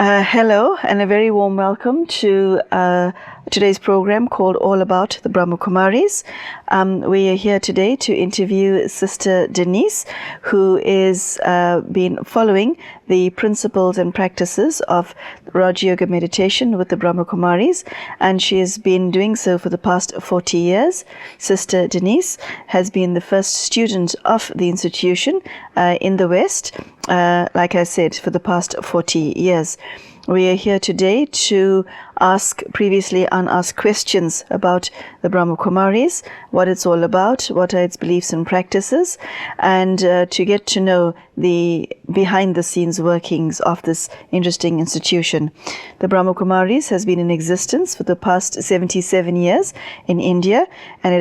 Hello and a very warm welcome to today's program called All About the Brahma Kumaris. We are here today to interview Sister Denise, who is been following the principles and practices of Rajyoga Meditation with the Brahma Kumaris, and she has been doing so for the past 40 years. Sister Denise has been the first student of the institution in the West, like I said, for the past 40 years. We are here today to ask previously unasked questions about the Brahma Kumaris, what it's all about, what are its beliefs and practices, and to get to know the behind-the-scenes workings of this interesting institution. The Brahma Kumaris has been in existence for the past 77 years in India, and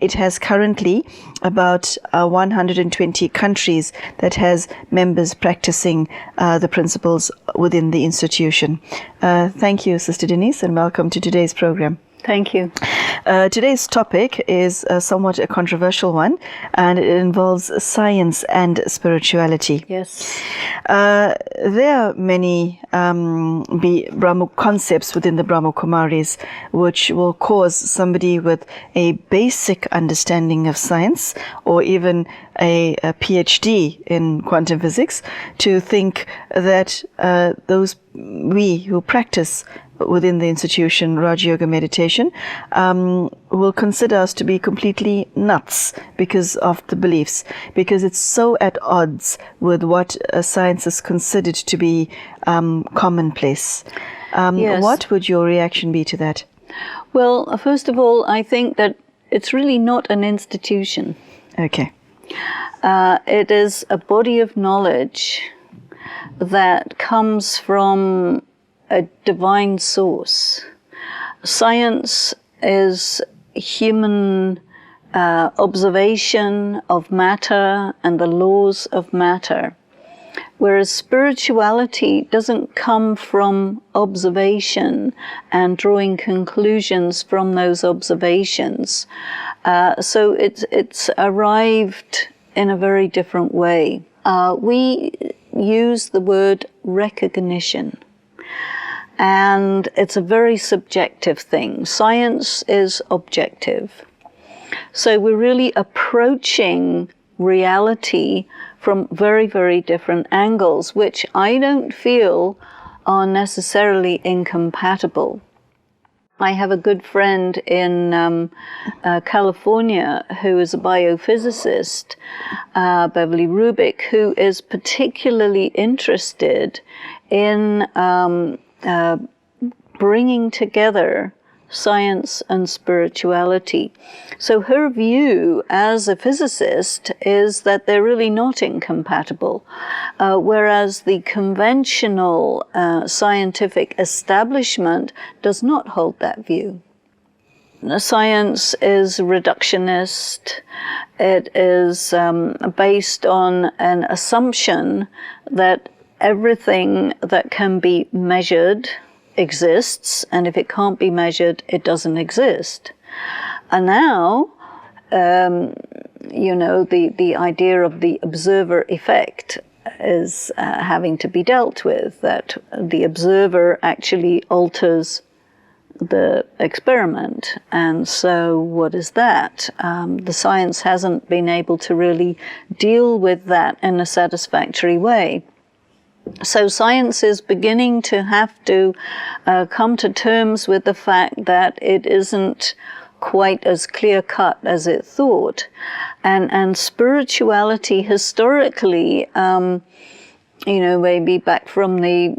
it has currently about 120 countries that has members practicing the principles within the institution. Thank you, Sister Denise, and welcome to today's program. Thank you. Today's topic is somewhat a controversial one, and it involves science and spirituality. Yes. There are many Brahma concepts within the Brahma Kumaris which will cause somebody with a basic understanding of science or even a PhD in quantum physics to think that we who practice within the institution Rajyoga Meditation will consider us to be completely nuts because of the beliefs, because it's so at odds with what science is considered to be commonplace. Yes. What would your reaction be to that? Well, first of all, I think that it's really not an institution. Okay. It is a body of knowledge that comes from a divine source. Science is human observation of matter and the laws of matter, whereas spirituality doesn't come from observation and drawing conclusions from those observations. So it's arrived in a very different way. We use the word recognition, and it's a very subjective thing. Science is objective. So we're really approaching reality from very, very different angles, which I don't feel are necessarily incompatible. I have a good friend in California who is a biophysicist, Beverly Rubik, who is particularly interested in bringing together science and spirituality. So her view as a physicist is that they're really not incompatible, whereas the conventional scientific establishment does not hold that view. Science is reductionist. It is based on an assumption that everything that can be measured exists, and if it can't be measured, it doesn't exist. And now, the idea of the observer effect is having to be dealt with, that the observer actually alters the experiment. And so what is that? The science hasn't been able to really deal with that in a satisfactory way. So science is beginning to have to come to terms with the fact that it isn't quite as clear-cut as it thought. And spirituality historically, maybe back from the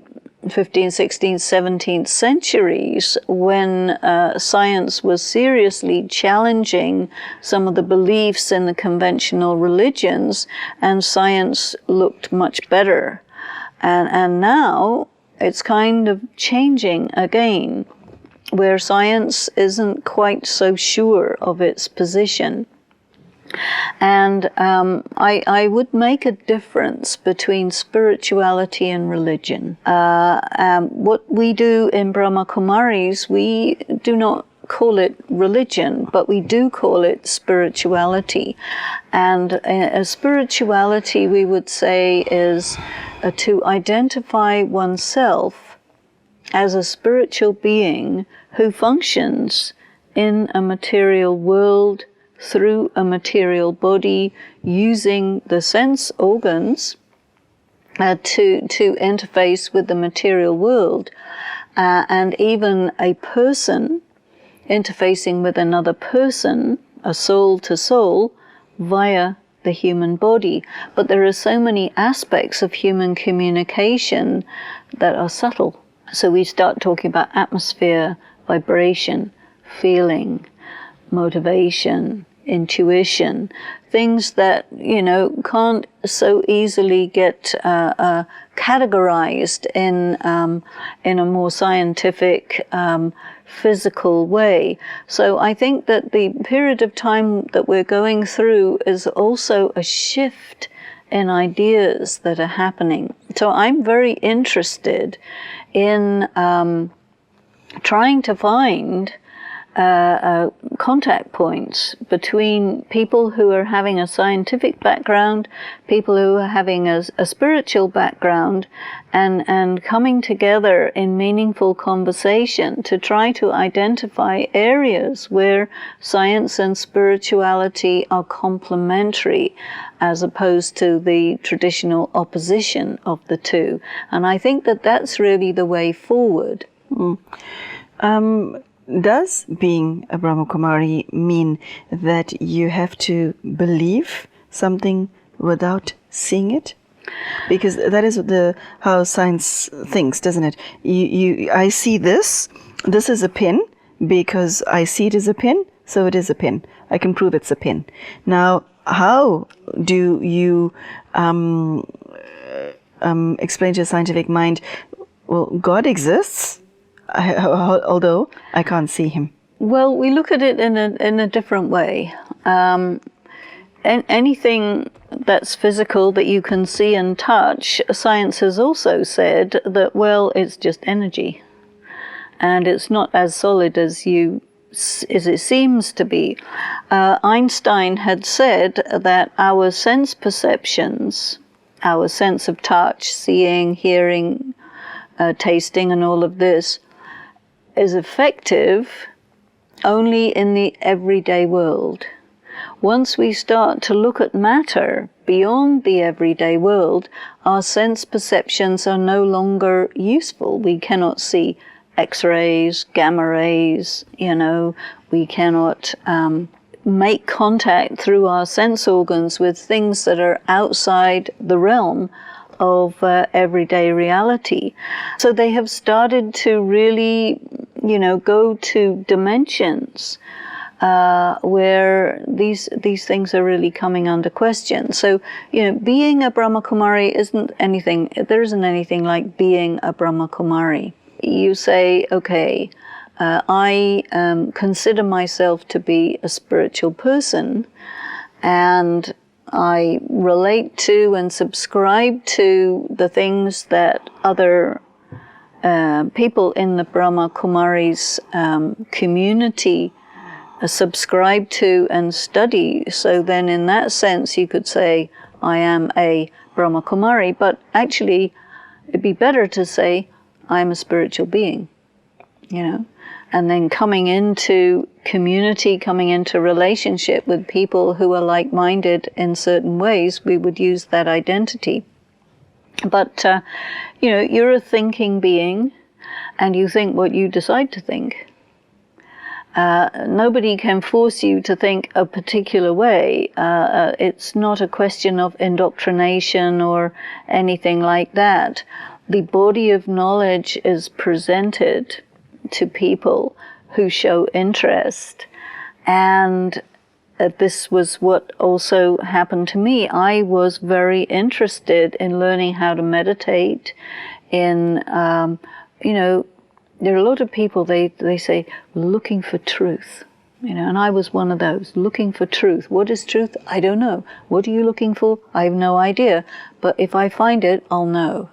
15th, 16th, 17th centuries, when science was seriously challenging some of the beliefs in the conventional religions, and science looked much better. And now it's kind of changing again, where science isn't quite so sure of its position. And I would make a difference between spirituality and religion. What we do in Brahma Kumaris, we do not call it religion, but we do call it spirituality. And spirituality, we would say, is to identify oneself as a spiritual being who functions in a material world through a material body, using the sense organs to interface with the material world, and even a person interfacing with another person, a soul to soul, via the human body. But there are so many aspects of human communication that are subtle. So we start talking about atmosphere, vibration, feeling, motivation, intuition, things that, can't so easily get categorized in a more scientific, physical way. So I think that the period of time that we're going through is also a shift in ideas that are happening. So I'm very interested in trying to find contact points between people who are having a scientific background, people who are having a spiritual background, and coming together in meaningful conversation to try to identify areas where science and spirituality are complementary as opposed to the traditional opposition of the two. And I think that that's really the way forward. Does being a Brahmakumari mean that you have to believe something without seeing it? Because that is how science thinks, doesn't it? I see this is a pin because I see it as a pin, so it is a pin. I can prove it's a pin. Now, how do you explain to a scientific mind, well, God exists, although I can't see him? Well, we look at it in a different way. Anything that's physical that you can see and touch, science has also said that, well, it's just energy, and it's not as solid as it seems to be. Einstein had said that our sense perceptions, our sense of touch, seeing, hearing, tasting, and all of this, is effective only in the everyday world. Once we start to look at matter beyond the everyday world, our sense perceptions are no longer useful. We cannot see X-rays, gamma rays, we cannot make contact through our sense organs with things that are outside the realm of everyday reality. So they have started to really, go to dimensions where these things are really coming under question. So, being a Brahmakumari there isn't anything like being a Brahmakumari. You say, okay, I consider myself to be a spiritual person, and I relate to and subscribe to the things that other people in the Brahma Kumaris community subscribe to and study. So then in that sense you could say, I am a Brahma Kumari, but actually it'd be better to say, I'm a spiritual being, and then coming into community, coming into relationship with people who are like-minded in certain ways, we would use that identity. But, you're a thinking being, and you think what you decide to think. Nobody can force you to think a particular way. It's not a question of indoctrination or anything like that. The body of knowledge is presented to people who show interest, and this was what also happened to me. I was very interested in learning how to meditate. There are a lot of people, they say, looking for truth, and I was one of those, looking for truth. What is truth? I don't know. What are you looking for? I have no idea. But if I find it, I'll know.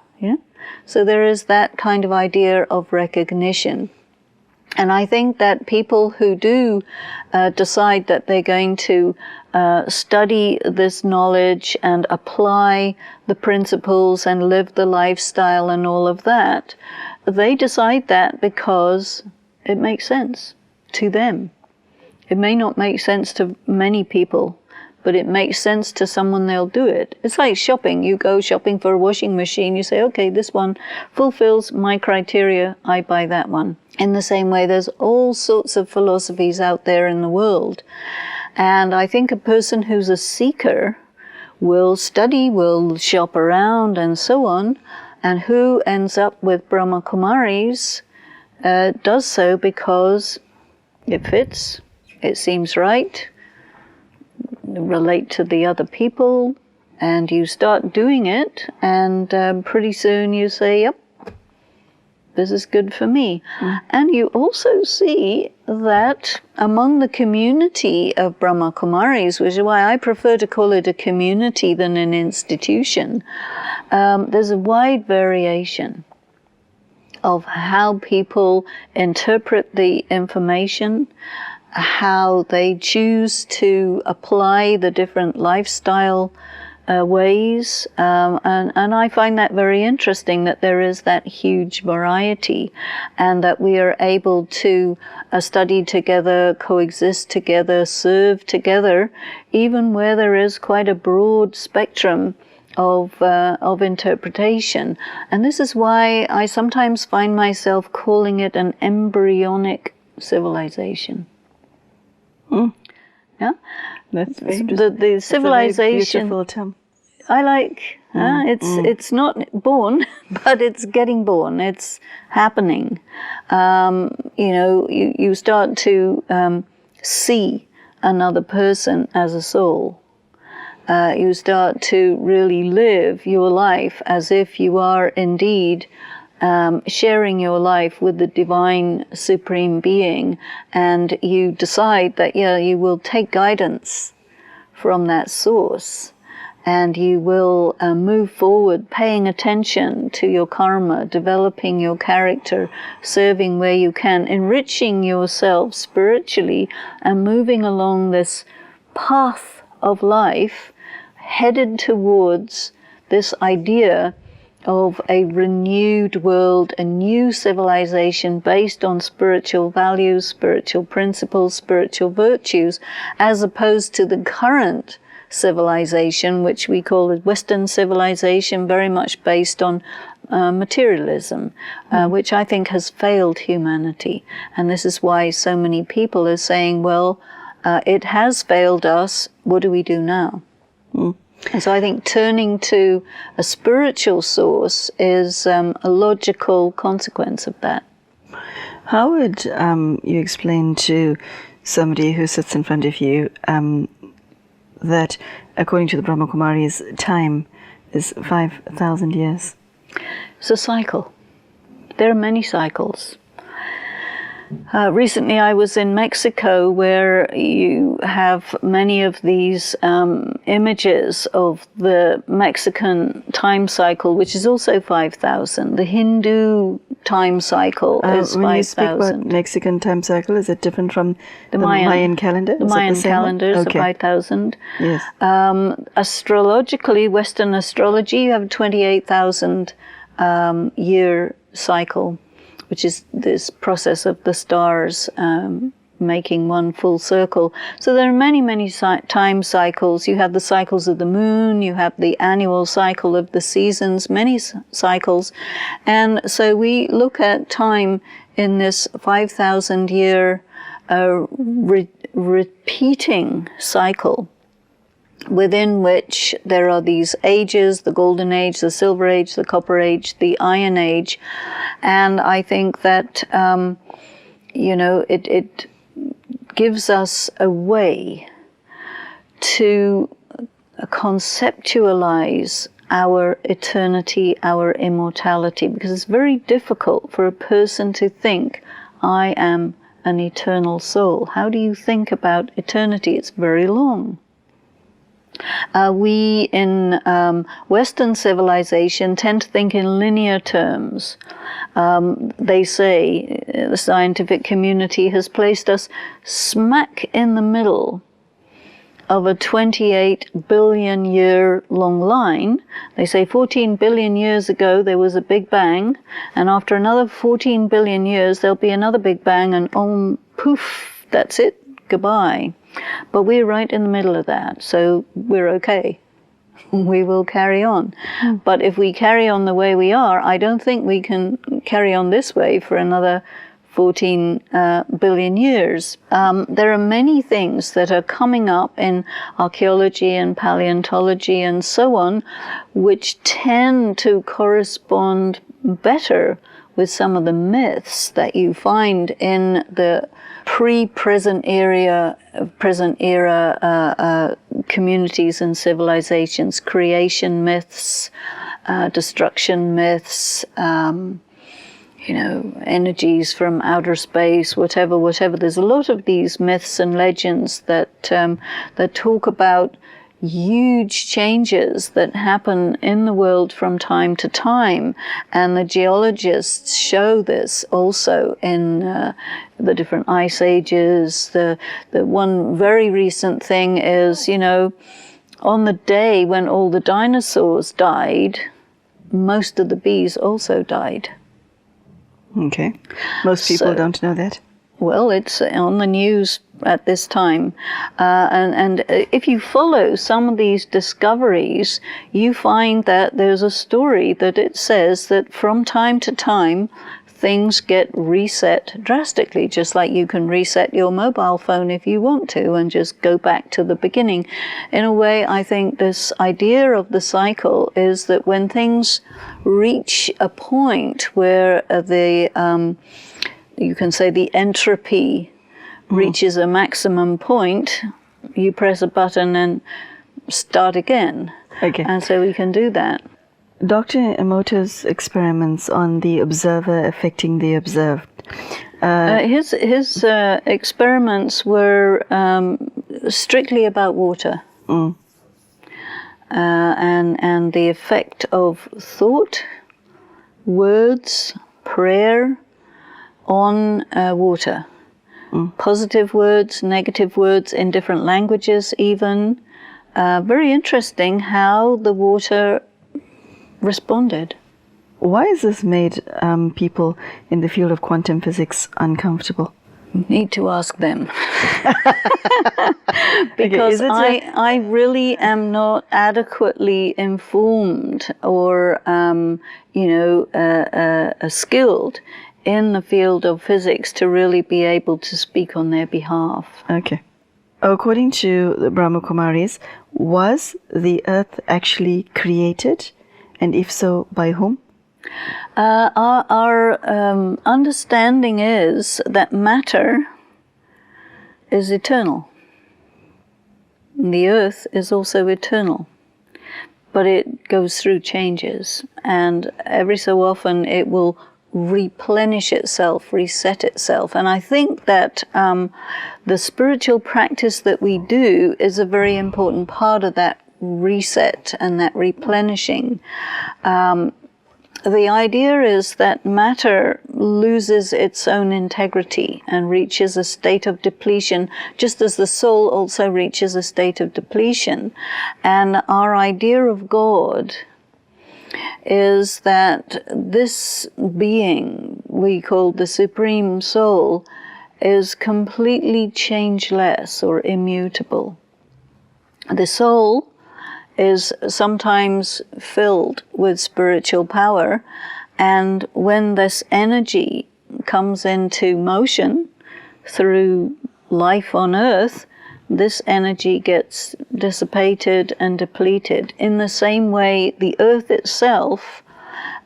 So there is that kind of idea of recognition. And I think that people who do decide that they're going to study this knowledge and apply the principles and live the lifestyle and all of that, they decide that because it makes sense to them. It may not make sense to many people, but it makes sense to someone, they'll do it. It's like shopping. You go shopping for a washing machine, you say, okay, this one fulfills my criteria, I buy that one. In the same way, there's all sorts of philosophies out there in the world. And I think a person who's a seeker will study, will shop around and so on, and who ends up with Brahma Kumaris does so because it fits, it seems right, relate to the other people, and you start doing it, and pretty soon you say, yep, this is good for me. And you also see that among the community of Brahma Kumaris, which is why I prefer to call it a community than an institution, there's a wide variation of how people interpret the information, how they choose to apply the different lifestyle ways, and I find that very interesting, that there is that huge variety, and that we are able to study together, coexist together, serve together, even where there is quite a broad spectrum of interpretation. And this is why I sometimes find myself calling it an embryonic civilization. Yeah, That's very the civilization. Beautiful term. I like. It's not born, but it's getting born. It's happening. You start to see another person as a soul. You start to really live your life as if you are indeed sharing your life with the divine supreme being, and you decide that you will take guidance from that source, and you will move forward paying attention to your karma, developing your character, serving where you can, enriching yourself spiritually, and moving along this path of life headed towards this idea of a renewed world, a new civilization based on spiritual values, spiritual principles, spiritual virtues, as opposed to the current civilization, which we call a Western civilization, very much based on materialism, which I think has failed humanity. And this is why so many people are saying, well, it has failed us, what do we do now? And so I think turning to a spiritual source is a logical consequence of that. How would you explain to somebody who sits in front of you that according to the Brahma Kumaris, time is 5,000 years? It's a cycle. There are many cycles. Recently I was in Mexico, where you have many of these images of the Mexican time cycle, which is also 5,000. The Hindu time cycle is 5,000. When you speak about Mexican time cycle, is it different from the Mayan calendar? The Mayan calendar is 5,000. Yes. Astrologically, Western astrology, you have a 28,000 year cycle, which is this process of the stars making one full circle. So there are many, many time cycles. You have the cycles of the moon, you have the annual cycle of the seasons, many cycles. And so we look at time in this 5,000 year repeating cycle, within which there are these ages, the golden age, the silver age, the copper age, the iron age. And I think that, it gives us a way to conceptualize our eternity, our immortality, because it's very difficult for a person to think, I am an eternal soul. How do you think about eternity? It's very long. We in Western civilization tend to think in linear terms. They say the scientific community has placed us smack in the middle of a 28 billion year long line. They say 14 billion years ago there was a Big Bang, and after another 14 billion years there'll be another Big Bang, and poof, that's it, goodbye. But we're right in the middle of that, so we're okay. We will carry on. But if we carry on the way we are, I don't think we can carry on this way for another 14 billion years. There are many things that are coming up in archaeology and paleontology and so on, which tend to correspond better with some of the myths that you find in the pre-present era communities and civilizations, creation myths, destruction myths, energies from outer space, whatever. There's a lot of these myths and legends that talk about huge changes that happen in the world from time to time, and the geologists show this also in the different ice ages. The one very recent thing is, on the day when all the dinosaurs died, most of the bees also died. Okay. Most people don't know that. Well, it's on the news at this time. And if you follow some of these discoveries, you find that there's a story that it says that from time to time, things get reset drastically, just like you can reset your mobile phone if you want to and just go back to the beginning. In a way, I think this idea of the cycle is that when things reach a point where you can say the entropy reaches a maximum point, you press a button and start again. Okay. And so we can do that. Dr. Emoto's experiments on the observer affecting the observed. His experiments were strictly about water. And the effect of thought, words, prayer on water. Positive words, negative words in different languages even. Very interesting how the water responded. Why has this made people in the field of quantum physics uncomfortable? Need to ask them. Because I really am not adequately informed or skilled in the field of physics to really be able to speak on their behalf. Okay. According to the Brahmakumaris, was the earth actually created? And if so, by whom? Our understanding is that matter is eternal. The earth is also eternal, but it goes through changes, and every so often it will replenish itself, reset itself. And I think that the spiritual practice that we do is a very important part of that reset and that replenishing. The idea is that matter loses its own integrity and reaches a state of depletion, just as the soul also reaches a state of depletion. And our idea of God is that this being we call the Supreme Soul is completely changeless or immutable. The soul is sometimes filled with spiritual power, and when this energy comes into motion through life on earth, this energy gets dissipated and depleted. In the same way, the earth itself,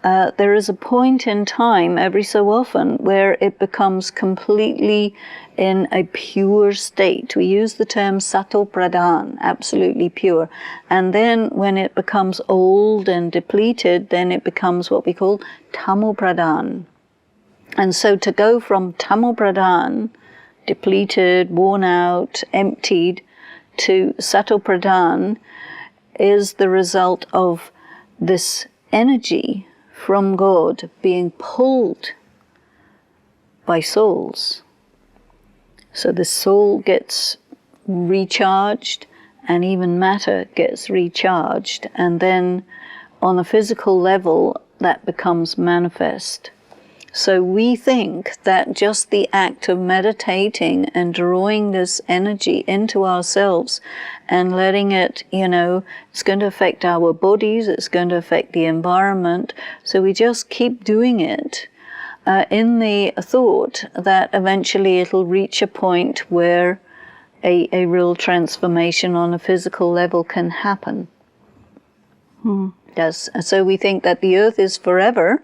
there is a point in time every so often where it becomes completely in a pure state. We use the term sato pradhan, absolutely pure. And then when it becomes old and depleted, then it becomes what we call tamo pradhan. And so to go from tamo pradhan, depleted, worn out, emptied, to Sato Pradhan is the result of this energy from God being pulled by souls. So the soul gets recharged, and even matter gets recharged, and then on a physical level that becomes manifest. So we think that just the act of meditating and drawing this energy into ourselves and letting it, it's going to affect our bodies, it's going to affect the environment. So we just keep doing it in the thought that eventually it'll reach a point where a real transformation on a physical level can happen. Yes. So we think that the earth is forever,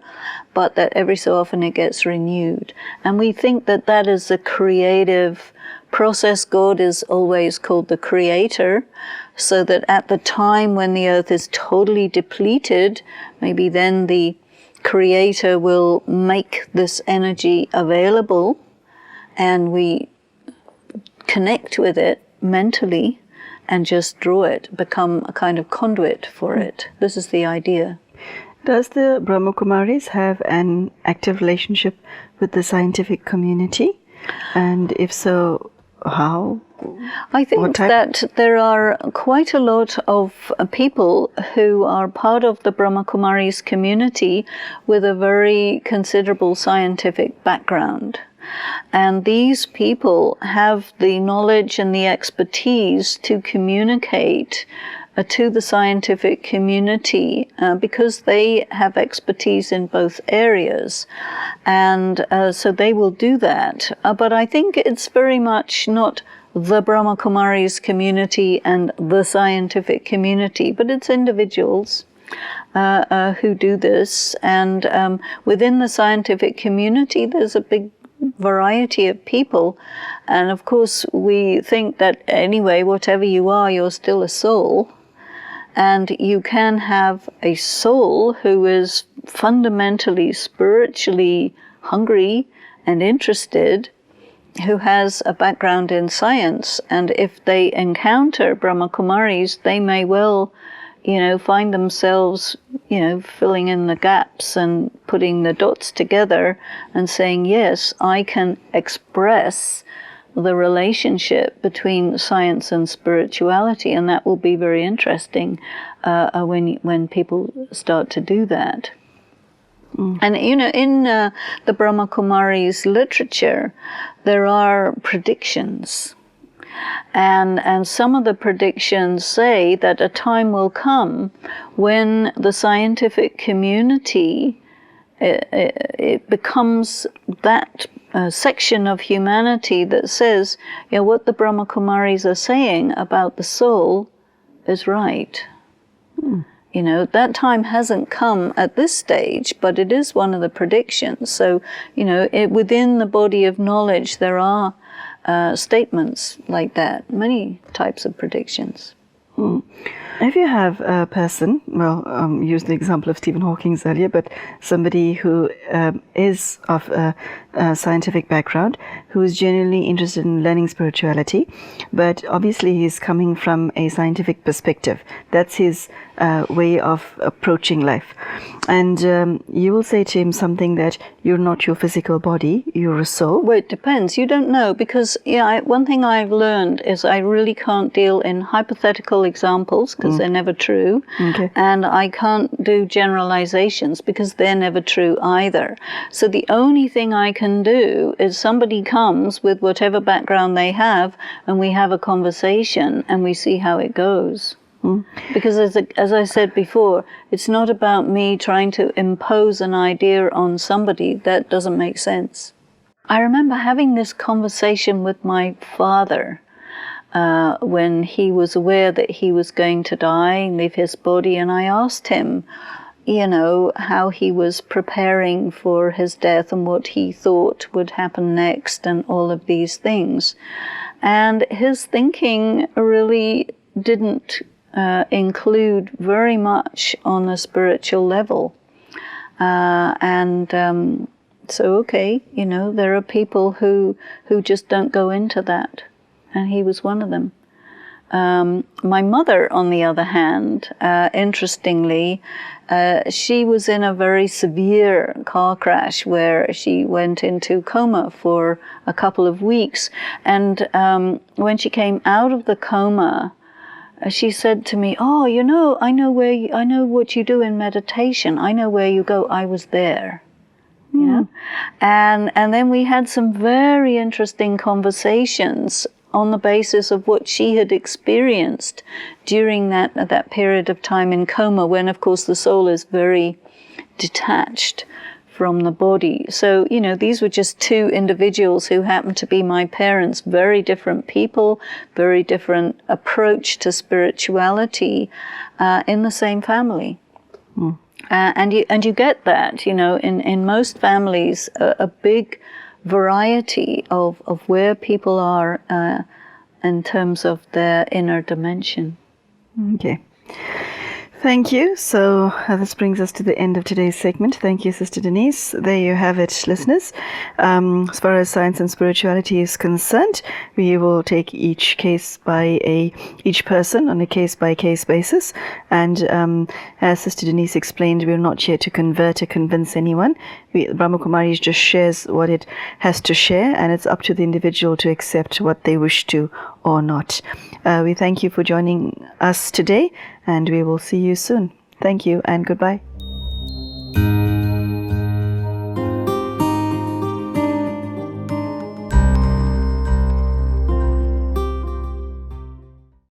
but that every so often it gets renewed. And we think that that is a creative process. God is always called the creator, so that at the time when the earth is totally depleted, maybe then the creator will make this energy available, and we connect with it mentally and just draw it, become a kind of conduit for it. This is the idea. Does the Brahmakumaris have an active relationship with the scientific community? And if so, how? I think that there are quite a lot of people who are part of the Brahmakumaris community with a very considerable scientific background. And these people have the knowledge and the expertise to communicate to the scientific community because they have expertise in both areas. And so they will do that. But I think it's very much not the Brahmakumaris community and the scientific community, but it's individuals who do this. And within the scientific community, there's a big variety of people, and of course we think that anyway, whatever you are, you're still a soul, and you can have a soul who is fundamentally spiritually hungry and interested, who has a background in science, and if they encounter Brahmakumaris, they may well find themselves, filling in the gaps and putting the dots together and saying, yes, I can express the relationship between science and spirituality, and that will be very interesting when people start to do that. And, in the Brahmakumaris literature, there are predictions. And some of the predictions say that a time will come when the scientific community it becomes that section of humanity that says, what the Brahmakumaris are saying about the soul is right. That time hasn't come at this stage, but it is one of the predictions. So, within the body of knowledge, there are statements like that, many types of predictions. If you have a person, use the example of Stephen Hawking earlier, but somebody who is of a scientific background, who is genuinely interested in learning spirituality, but obviously he's coming from a scientific perspective. That's his way of approaching life. And you will say to him something that you're not your physical body, you're a soul. Well, it depends. You don't know, because one thing I've learned is I really can't deal in hypothetical examples because they're never true. Okay. And I can't do generalizations because they're never true either. So the only thing I can do is somebody comes with whatever background they have, and we have a conversation and we see how it goes. Because as I said before, it's not about me trying to impose an idea on somebody. That doesn't make sense. I remember having this conversation with my father when he was aware that he was going to die and leave his body, and I asked him, how he was preparing for his death and what he thought would happen next and all of these things. And his thinking really didn't include very much on a spiritual level. So, okay, there are people who just don't go into that. And he was one of them. My mother, on the other hand, interestingly, she was in a very severe car crash where she went into coma for a couple of weeks. And when she came out of the coma, she said to me, "Oh, you know, I know what you do in meditation. I know where you go. I was there." Yeah. And then we had some very interesting conversations on the basis of what she had experienced during that period of time in coma, when of course the soul is very detached from the body. So, you know, these were just two individuals who happened to be my parents, very different people, very different approach to spirituality, in the same family. And you get that, you know, in most families, a big variety of where people are in terms of their inner dimension. Okay. Thank you. So this brings us to the end of today's segment. Thank you, Sister Denise. There you have it, listeners. As far as science and spirituality is concerned, we will take each person on a case-by-case basis. And as Sister Denise explained, we're not here to convert or convince anyone. Brahma Kumaris just shares what it has to share, and it's up to the individual to accept what they wish to or not. We thank you for joining us today, and we will see you soon. Thank you and goodbye.